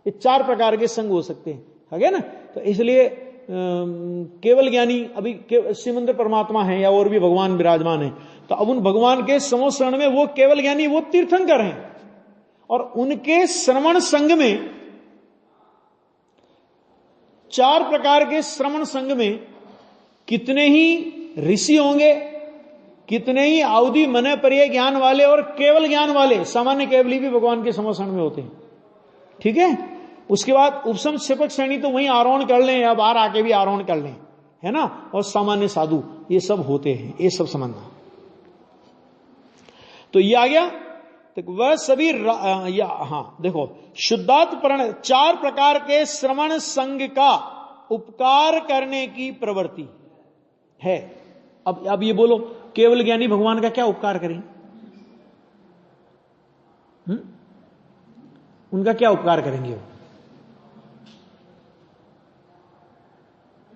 ये 4 प्रकार के संघ हो सकते हैं, है ना। तो इसलिए केवल ज्ञानी अभी श्रीमंत परमात्मा है या और भी भगवान विराजमान है, तो अब उन भगवान के समोशरण में वो केवल ज्ञानी, वो तीर्थंकर हैं, और उनके श्रवण संघ में 4 प्रकार के श्रवण संघ में कितने ही ऋषि होंगे, कितने ही अवधि, मन पर्याय ज्ञान वाले और केवल ज्ञान वाले, सामान्य केवली भी भगवान के समोशरण में होते हैं। ठीक है। उसके बाद उपशम छपक श्रेणी तो वहीं आरोहण कर लें या बाहर आके भी आरोहण कर लें, है ना। और सामान्य साधु ये सब होते हैं, ये सब समझना। तो ये आ गया। तो वह सभी देखो, शुद्धात्मरण 4 प्रकार के श्रवण संघ का उपकार करने की प्रवृत्ति है। अब ये बोलो, केवल ज्ञानी भगवान का क्या उपकार करें? उनका क्या उपकार करेंगे? वो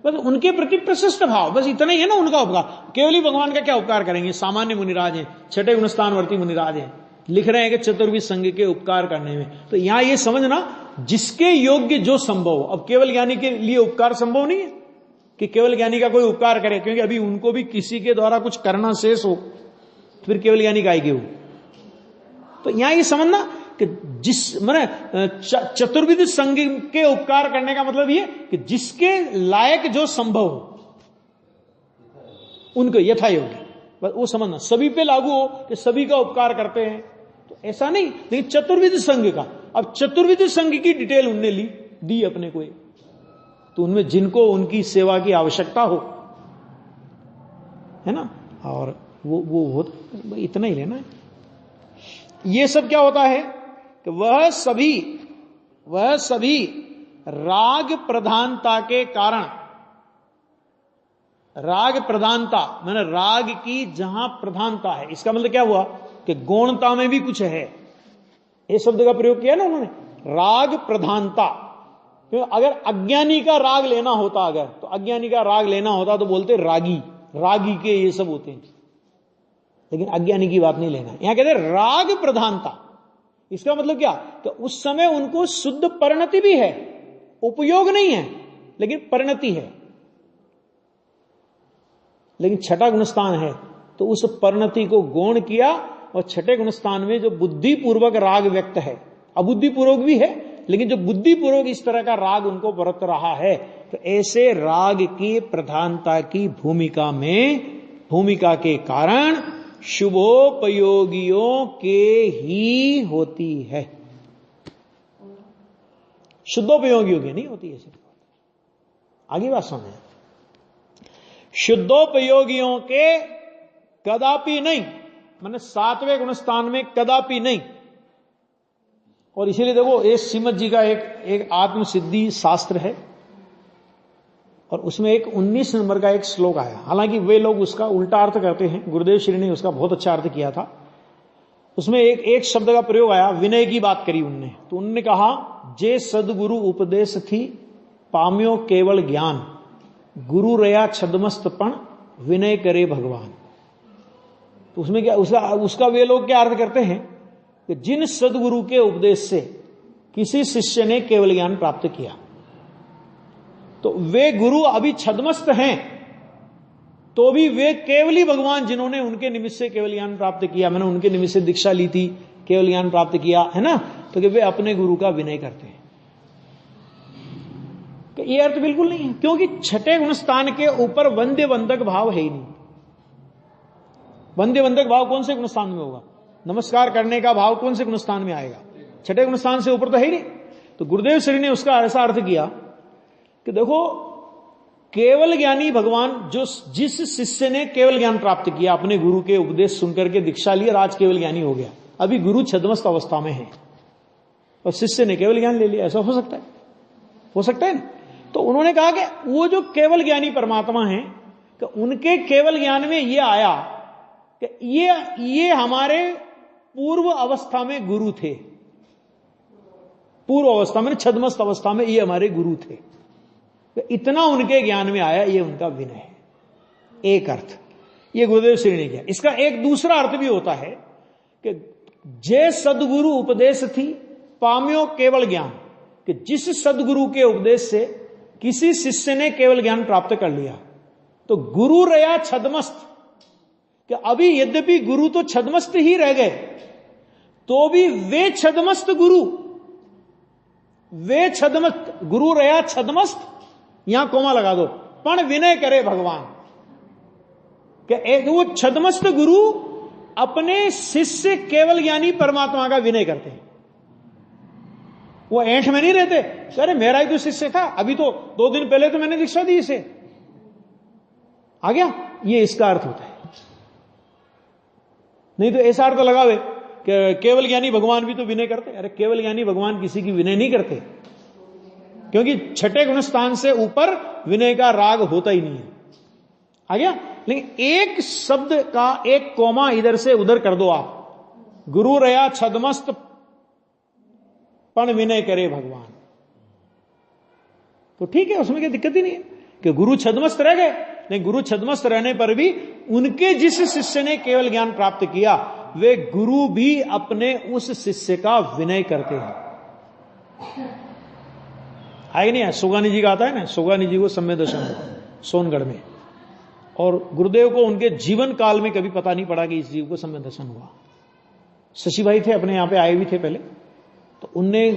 बस उनके प्रति प्रशस्त भाव, बस इतना ही है ना उनका उपकार। केवली भगवान का क्या उपकार करेंगे? सामान्य मुनिराज हैं, 6ठे गुणस्थानवर्ती मुनिराज हैं, लिख रहे हैं कि चतुर्विध संघ के उपकार करने में। तो यहां ये समझना, जिसके योग्य जो संभव हो। अब केवल ज्ञानी के लिए उपकार संभव नहीं है कि केवल ज्ञानी का कोई उपकार करे, क्योंकि अभी उनको भी किसी के द्वारा कुछ करना शेष हो, तो फिर केवल ज्ञानी गाएगी वो। तो यहां ये समझना कि जिस माने चतुर्विध संघ के उपकार करने का मतलब ये कि जिसके लायक जो संभव हो उनको यथा योग्य, बस वो समझना। सभी पे लागू हो कि सभी का उपकार करते हैं, तो ऐसा नहीं। लेकिन चतुर्विध संघ का, अब चतुर्विध संघ की डिटेल उनने दी अपने को, तो उनमें जिनको उनकी सेवा की आवश्यकता हो, है ना, और वो इतना ही लेना है। ये सब क्या होता है कि वह सभी राग प्रधानता के कारण राग प्रधानता मैंने राग की जहां प्रधानता है, इसका मतलब क्या हुआ कि गौणता में भी कुछ है, ये शब्द का प्रयोग किया ना उन्होंने, राग प्रधानता। क्योंकि अगर अज्ञानी का राग लेना होता, अगर तो अज्ञानी का राग लेना होता तो बोलते रागी, रागी के ये सब होते हैं, लेकिन अज्ञानी की बात नहीं लेना। यहां कहते हैं राग प्रधानता। इसका मतलब क्या कि उस समय उनको शुद्ध परिणति भी है, उपयोग नहीं है लेकिन परिणति है, लेकिन छठा गुणस्थान है तो उस परिणति को गौण किया। और छठे गुणस्थान में जो बुद्धिपूर्वक राग व्यक्त है, अबुद्धिपूर्वक भी है लेकिन जो बुद्धिपूर्वक इस तरह का राग उनको बरत रहा है, तो ऐसे राग की प्रधानता की भूमिका के कारण शुभोपयोगियों के ही होती है, शुद्धोपयोगियों की नहीं होती है। सिर्फ आगे बात समझे, शुद्धोपयोगियों के कदापि नहीं, माने सातवें गुणस्थान में कदापि नहीं। और इसीलिए देखो ये श्रीमद जी का एक आत्मसिद्धि शास्त्र है और उसमें एक 19 नंबर का एक श्लोक आया। हालांकि वे लोग उसका उल्टा अर्थ करते हैं, गुरुदेव श्री ने उसका बहुत अच्छा अर्थ किया था। उसमें एक शब्द का प्रयोग आया, विनय की बात करी उनने, तो उन्होंने कहा जे सदगुरु उपदेश थी पाम्यो केवल ज्ञान, गुरु रया छदमस्तपण विनय करे भगवान। तो उसमें क्या उसका वे लोग क्या अर्थ करते हैं कि जिन सदगुरु के उपदेश से किसी शिष्य ने केवल ज्ञान प्राप्त किया, तो वे गुरु अभी छदमस्त हैं तो भी वे केवली भगवान जिन्होंने उनके निमित्त से केवल ज्ञान प्राप्त किया, मैंने उनके निमित्त से दीक्षा ली थी, केवल ज्ञान प्राप्त किया है ना, तो कि वे अपने गुरु का विनय करते हैं। तो ये अर्थ बिल्कुल नहीं है, क्योंकि छठे गुणस्थान के ऊपर वंद्य वंदक भाव है ही नहीं। वंद्य वंदक भाव कौन से गुणस्थान में होगा? नमस्कार करने का भाव कौन से गुणस्थान में आएगा? छठे गुणस्थान से ऊपर तो है ही नहीं। तो गुरुदेव श्री ने उसका ऐसा अर्थ किया कि देखो केवल ज्ञानी भगवान, जो जिस शिष्य ने केवल ज्ञान प्राप्त किया, अपने गुरु के उपदेश सुनकर के दीक्षा ली और आज केवल ज्ञानी हो गया, अभी गुरु छद्मस्त अवस्था में है और शिष्य ने केवल ज्ञान ले लिया, ऐसा हो सकता है? हो सकता है ना? तो उन्होंने कहा कि वो जो केवल ज्ञानी परमात्मा है, कि उनके केवल ज्ञान में ये आया कि ये हमारे पूर्व अवस्था में गुरु थे, पूर्व अवस्था में छद्मस्त अवस्था में ये हमारे गुरु थे, इतना उनके ज्ञान में आया, ये उनका विनय है। एक अर्थ ये गुरुदेव श्री ने किया। इसका एक दूसरा अर्थ भी होता है कि जे सदगुरु उपदेश थी पाम्यो केवल ज्ञान, कि जिस सदगुरु के उपदेश से किसी शिष्य ने केवल ज्ञान प्राप्त कर लिया, तो गुरु रया छद्मस्त, कि अभी यद्यपि गुरु तो छद्मस्त ही रह गए, तो भी वे छद्मस्त गुरु, वे छद्मस्त गुरु रया छद्मस्त, यहां कोमा लगा दो, पण विनय करे भगवान, कि वो छद्मस्त गुरु अपने शिष्य केवल ज्ञानी परमात्मा का विनय करते हैं। वो ऐंठ में नहीं रहते, अरे मेरा ही तो शिष्य था, अभी तो 2 दिन पहले तो मैंने दीक्षा दी इसे, आ गया। ये इसका अर्थ होता है। नहीं तो ऐसा अर्थ लगावे कि केवल ज्ञानी भगवान भी तो विनय करते। अरे केवल ज्ञानी भगवान किसी की विनय नहीं करते, क्योंकि छठे गुणस्थान से ऊपर विनय का राग होता ही नहीं है, आ गया। लेकिन एक शब्द का एक कोमा इधर से उधर कर दो आप, गुरु रया छद्मस्त पण विनय करे भगवान, तो ठीक है, उसमें कोई दिक्कत ही नहीं है कि गुरु छद्मस्त रह गए, लेकिन गुरु छद्मस्त रहने पर भी उनके जिस शिष्य ने केवल ज्ञान प्राप्त किया, वे गुरु भी अपने उस शिष्य का विनय करते हैं। आए नहीं है? सोगानी जी का आता है ना, सोगानी जी को सम्य दर्शन सोनगढ़ में, और गुरुदेव को उनके जीवन काल में कभी पता नहीं पड़ा कि इस जीव को सम्य दर्शन हुआ। शशि भाई थे अपने यहां पे आए भी थे पहले, तो उनने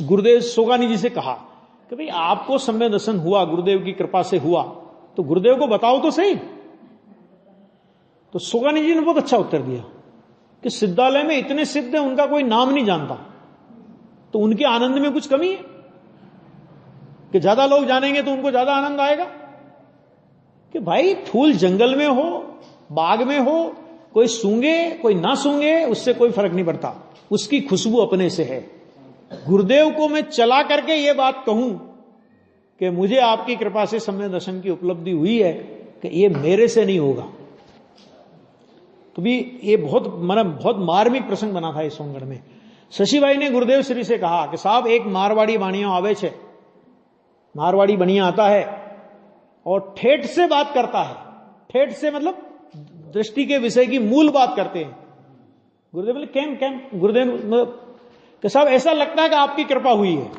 गुरुदेव सोगानी जी से कहा कि भाई आपको सम्य दर्शन हुआ, गुरुदेव की कृपा से हुआ, तो गुरुदेव को बताओ तो सही। तो सोगानी जी ने बहुत अच्छा उत्तर दिया कि सिद्धालय में इतने सिद्ध हैं, उनका कोई नाम नहीं जानता, तो उनके आनंद में कुछ कमी है कि ज्यादा लोग जानेंगे तो उनको ज्यादा आनंद आएगा। कि भाई फूल जंगल में हो, बाग में हो, कोई सूंघे कोई ना सूंघे, उससे कोई फर्क नहीं पड़ता, उसकी खुशबू अपने से है। गुरुदेव को मैं चला करके ये बात कहूं कि मुझे आपकी कृपा से सम्य दर्शन की उपलब्धि हुई है, कि ये मेरे से नहीं होगा। तो भी ये बहुत मार्मिक प्रसंग बना था इस सोनगढ़ में। शशिभाई ने गुरुदेव श्री से कहा कि साहब एक मारवाड़ी बाणिया आवे छे, मारवाड़ी बनिया आता है और ठेठ से बात करता है। ठेठ से मतलब दृष्टि के विषय की मूल बात करते हैं। गुरुदेव बोले कैम कैम गुरुदेव कि साहब ऐसा लगता है कि आपकी कृपा हुई है।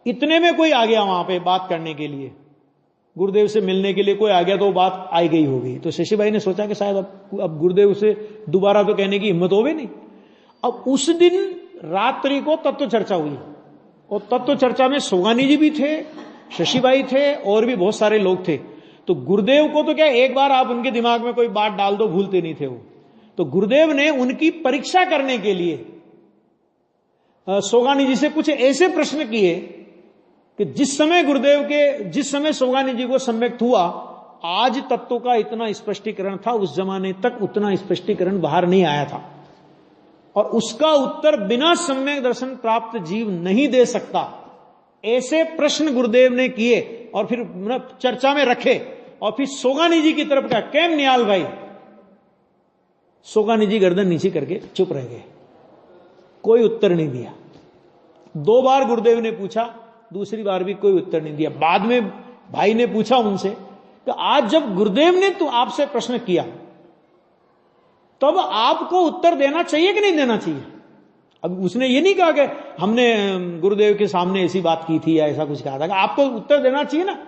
इतने में कोई आ गया वहां पे बात करने के लिए, गुरुदेव से मिलने के लिए कोई आ गया तो बात आई गई होगी। तो शशिभाई ने सोचा कि शायद अब गुरुदेव से दोबारा तो कहने की हिम्मत होगी नहीं। अब उस दिन रात्रि को तत्व चर्चा हुई और तत्व चर्चा में सोगानी जी भी थे, शशिभाई थे और भी बहुत सारे लोग थे। तो गुरुदेव को तो क्या एक बार आप उनके दिमाग में कोई बात डाल दो भूलते नहीं थे वो। तो गुरुदेव ने उनकी परीक्षा करने के लिए सोगानी जी से कुछ ऐसे प्रश्न किए कि जिस समय सोगानी जी को सम्यक्त हुआ, आज तत्व का इतना स्पष्टीकरण था, उस जमाने तक उतना स्पष्टीकरण बाहर नहीं आया था और उसका उत्तर बिना सम्यक दर्शन प्राप्त जीव नहीं दे सकता। ऐसे प्रश्न गुरुदेव ने किए और फिर चर्चा में रखे और फिर सोगानी जी की तरफ का कैम नियाल भाई। सोगानी जी गर्दन नीचे करके चुप रह गए, कोई उत्तर नहीं दिया। 2 बार गुरुदेव ने पूछा, दूसरी बार भी कोई उत्तर नहीं दिया। बाद में भाई ने पूछा उनसे कि आज जब गुरुदेव ने तो आपसे प्रश्न किया तब आपको उत्तर देना चाहिए कि नहीं देना चाहिए? अब उसने ये नहीं कहा कि हमने गुरुदेव के सामने ऐसी बात की थी या ऐसा कुछ कहा था, कि आपको उत्तर देना चाहिए ना।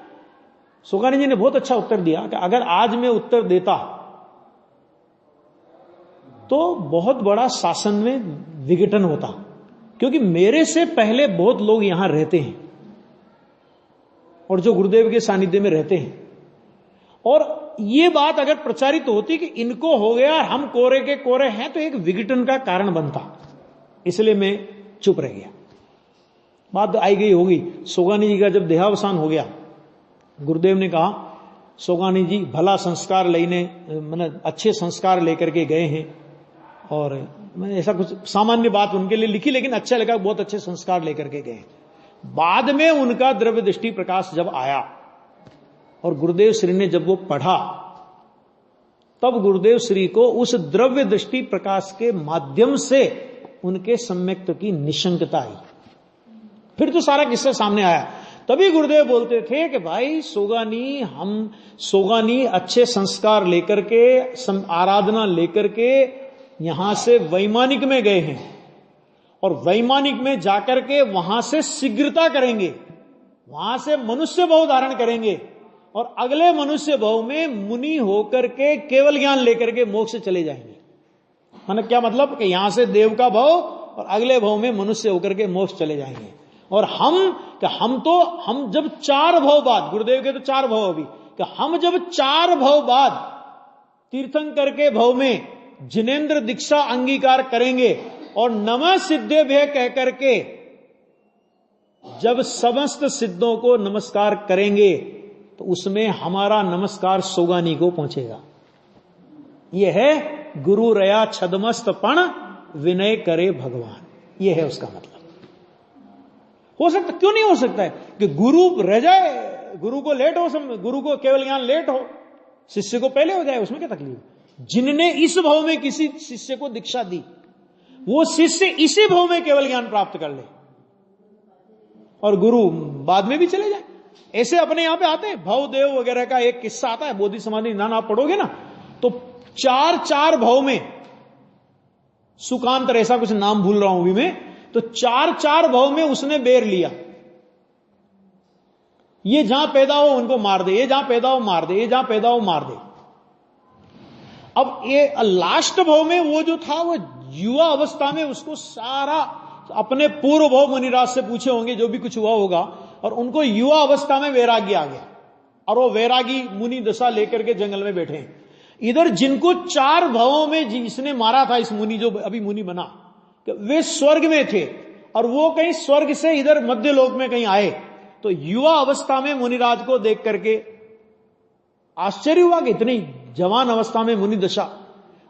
सोगानी जी ने बहुत अच्छा उत्तर दिया कि अगर आज मैं उत्तर देता तो बहुत बड़ा शासन में विघटन होता, क्योंकि मेरे से पहले बहुत लोग यहां रहते हैं और जो गुरुदेव के सानिध्य में रहते हैं, और ये बात अगर प्रचारित होती कि इनको हो गया, हम कोरे के कोरे हैं, तो एक विघटन का कारण बनता। इसलिए मैं चुप रह गया। बात आई गई होगी। सोगानी जी का जब देहावसान हो गया, गुरुदेव ने कहा सोगानी जी भला संस्कार लेने मतलब अच्छे संस्कार लेकर के गए हैं, और मैंने ऐसा कुछ सामान्य बात उनके लिए लिखी, लेकिन अच्छा लगा, बहुत अच्छे संस्कार लेकर के गए। बाद में उनका द्रव्य दृष्टि प्रकाश जब आया और गुरुदेव श्री ने जब वो पढ़ा, तब गुरुदेव श्री को उस द्रव्य दृष्टि प्रकाश के माध्यम से उनके सम्यक्त्व की निशंकता आई। फिर तो सारा किस्सा सामने आया। तभी गुरुदेव बोलते थे कि भाई सोगानी अच्छे संस्कार लेकर के, आराधना लेकर के यहां से वैमानिक में गए हैं और वैमानिक में जाकर के वहां से शीघ्रता करेंगे, वहां से मनुष्य भाव धारण करेंगे और अगले मनुष्य भाव में मुनि होकर के केवल ज्ञान लेकर के मोक्ष चले जाएंगे। माने क्या मतलब कि यहां से देव का भाव और अगले भाव में मनुष्य होकर के मोक्ष चले जाएंगे। और हम जब 4 भाव बाद, गुरुदेव के तो 4 भाव अभी, कि हम जब 4 भाव बाद तीर्थंकर के भाव में जिनेन्द्र दीक्षा अंगीकार करेंगे और नमः सिद्धेभ्य कह करके जब समस्त सिद्धों को नमस्कार करेंगे, तो उसमें हमारा नमस्कार सोगानी को पहुंचेगा। यह है गुरु रया छदमस्त पण विनय करे भगवान, यह है उसका मतलब। हो सकता, क्यों नहीं हो सकता है कि गुरु रह जाए, गुरु को लेट हो, गुरु को केवल ज्ञान लेट हो, शिष्य को पहले हो जाए, उसमें क्या तकलीफ? जिनने इस भाव में किसी शिष्य को दीक्षा दी, वो शिष्य इसी भाव में केवल ज्ञान प्राप्त कर ले और गुरु बाद में भी चले जाए। ऐसे अपने यहां पे आते हैं, भवदेव वगैरह का एक किस्सा आता है, बोधि समाधि निधान आप पढ़ोगे ना, तो 4 भाव में, सुकांतर ऐसा कुछ नाम भूल रहा हूं अभी मैं, तो 4 भाव में उसने बेर लिया। ये जहां पैदा हो उनको मार दे, ये जहां पैदा हो मार दे, ये जहां पैदा हो मार दे। अब ये लास्ट भाव में वो जो था, वो युवा अवस्था में उसको सारा अपने पूर्व भाव मुनिराज से पूछे होंगे जो भी कुछ हुआ होगा, और उनको युवा अवस्था में वैराग्य आ गया और वो वैरागी मुनि दशा लेकर के जंगल में बैठे हैं। इधर जिनको 4 भावों में जिसने मारा था, इस मुनि जो अभी मुनि बना, वे स्वर्ग में थे और वो कहीं स्वर्ग से इधर मध्य लोक में कहीं आए। तो युवा अवस्था में मुनिराज को देख करके आश्चर्य हुआ कि इतनी जवान अवस्था में मुनि दशा।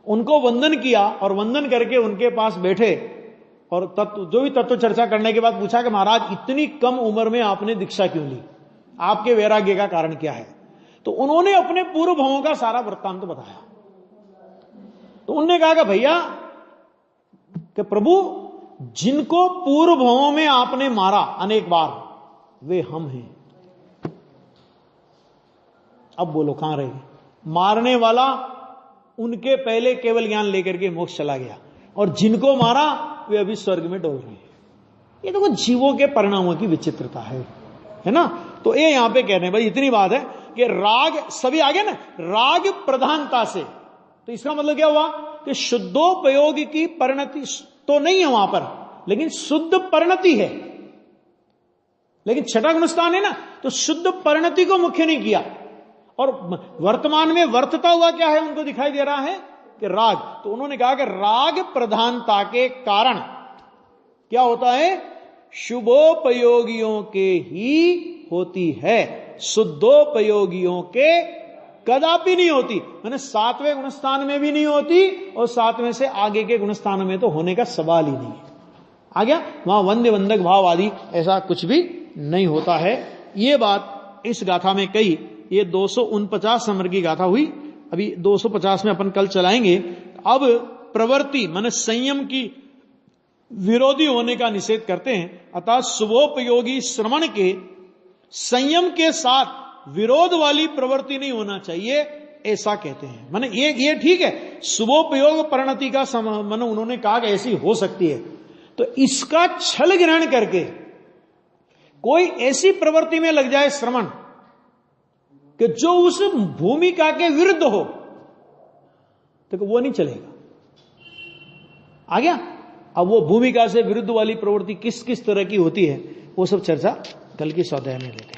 उनको वंदन किया और वंदन करके उनके पास बैठे और जो भी तत्व चर्चा करने के बाद पूछा कि महाराज इतनी कम उम्र में आपने दीक्षा क्यों ली, आपके वैराग्य का कारण क्या है? तो उन्होंने अपने पूर्व भावों का सारा वृत्तांत बताया। तो उन्होंने कहा कि भैया कि प्रभु जिनको पूर्व भावों में आपने मारा अनेक बार वे हम हैं। अब बोलो कहां रहे? मारने वाला उनके पहले केवल ज्ञान लेकर के मोक्ष चला गया, और जिनको मारा वे अभी स्वर्ग में डोल रहे हैं। ये देखो जीवों के परिणामों की विचित्रता है ना। तो ये यहां पे कह रहे हैं भाई इतनी बात है कि राग सभी आगे ना, राग प्रधानता से, तो इसका मतलब क्या हुआ कि शुद्धोपयोग की परिणति तो नहीं है वहां पर, लेकिन शुद्ध परिणति है। लेकिन छठा गुणस्थान है ना, तो शुद्ध परिणति को मुख्य नहीं किया, और वर्तमान में वर्तता हुआ क्या है उनको दिखाई दे रहा है कि राग। तो उन्होंने कहा कि राग प्रधानता के कारण क्या होता है, शुभोपयोगियों के ही होती है, शुद्धोपयोगियों के कदापि नहीं होती। मैंने 7वें गुणस्थान में भी नहीं होती, और 7वें से आगे के गुणस्थान में तो होने का सवाल ही नहीं है। आ गया, वहां वंद्य वंदक भाव आदि ऐसा कुछ भी नहीं होता है। ये बात इस गाथा में कही। ये 249 नंबर की गाथा हुई। अभी 250 में अपन कल चलाएंगे। अब प्रवृत्ति माने संयम की विरोधी होने का निषेध करते हैं, अर्थात शुभोपयोगी श्रवण के संयम के साथ विरोध वाली प्रवृत्ति नहीं होना चाहिए, ऐसा कहते हैं। माने ये ठीक है, शुभोपयोग परिणति का माने उन्होंने कहा कि ऐसी हो सकती है, तो इसका छल ग्रहण करके कोई ऐसी प्रवृत्ति में लग जाए श्रवण कि जो उस भूमिका के विरुद्ध हो, तो वो नहीं चलेगा। आ गया। अब वो भूमिका से विरुद्ध वाली प्रवृत्ति किस किस तरह की होती है, वो सब चर्चा कल की स्वाध्याय में लेते हैं।